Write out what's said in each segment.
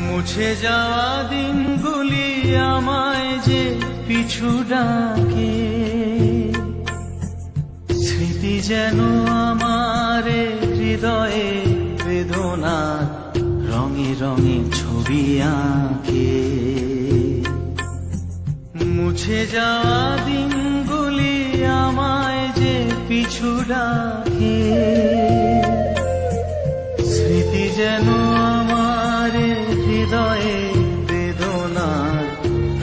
মুছে যাওয়া দিনগুলি আমায় যে পিছু ডাকে, স্মৃতি যেন আমার হৃদয়ে বেদনার রঙে রঙে ছবি আঁকে। মুছে যাওয়া দিনগুলি আমায় যে পিছু ডাকে, স্মৃতি যেন আমার হৃদয়ে বেদনার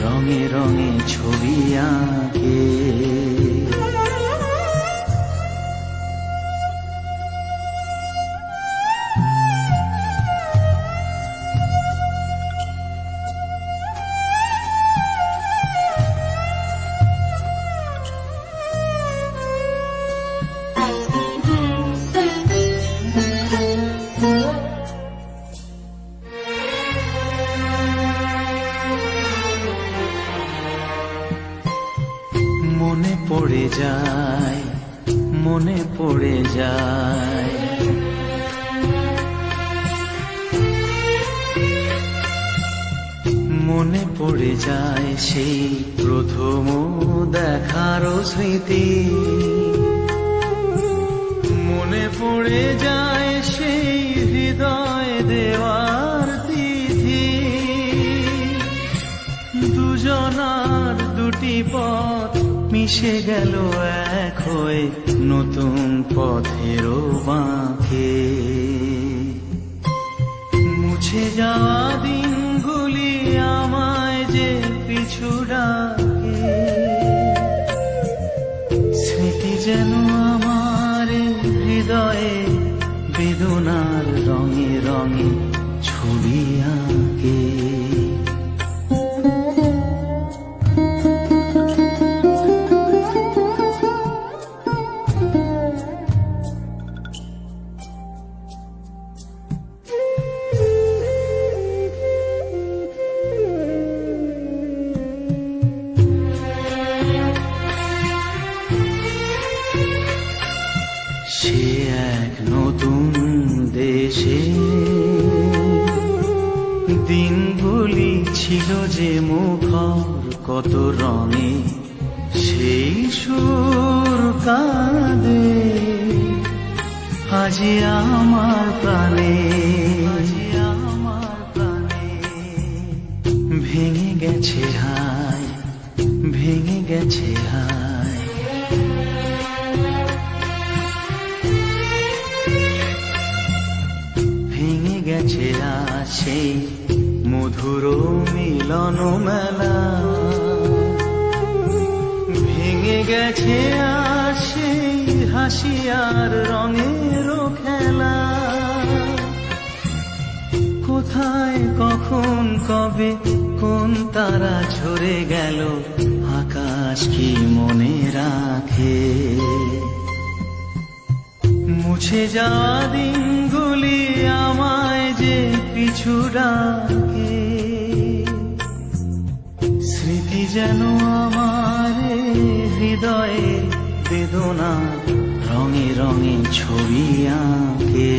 রঙে রঙে ছবি আঁকে। মনে পড়ে যায়, মনে পড়ে যায়, মনে পড়ে যায় সেই প্রথম দেখার স্মৃতি। মনে পড়ে যায় সেই হৃদয় দেওয়ার তিথি। দুজনার দুটি পথ মিশে গেল এক হয়ে নতুন পথেরও বাঁকে। মুছে যাওয়া দিনগুলি আমায় যে পিছু ডাকে, স্মৃতি যেন আমার হৃদয়ে বেদনার রঙে রঙে ছবি আঁকে। সে এক নতুন দেশে দিনগুলি ছিল যে মুখর কত রঙে, সেই সুর কাঁদে আজি আমার প্রাণে, আজি আমার প্রাণে। ভেঙে গেছে হায়, ভেঙে গেছে হায়, ভেঙে গেছে আজ সেই মধুর মিলন মেলা। ভেঙে গেছে আজ সেই হাসি আর রঙের খেলা। কোথায় কখন কবে কোন তারা ঝরে গেল, আকাশ কি মনে রাখে। মুছে যাওয়া দিনগুলি আমায় যে পিছু ডাকে, স্মৃতি যেন আমার হৃদয়ে বেদনা রঙে রঙে ছবি আঁকে।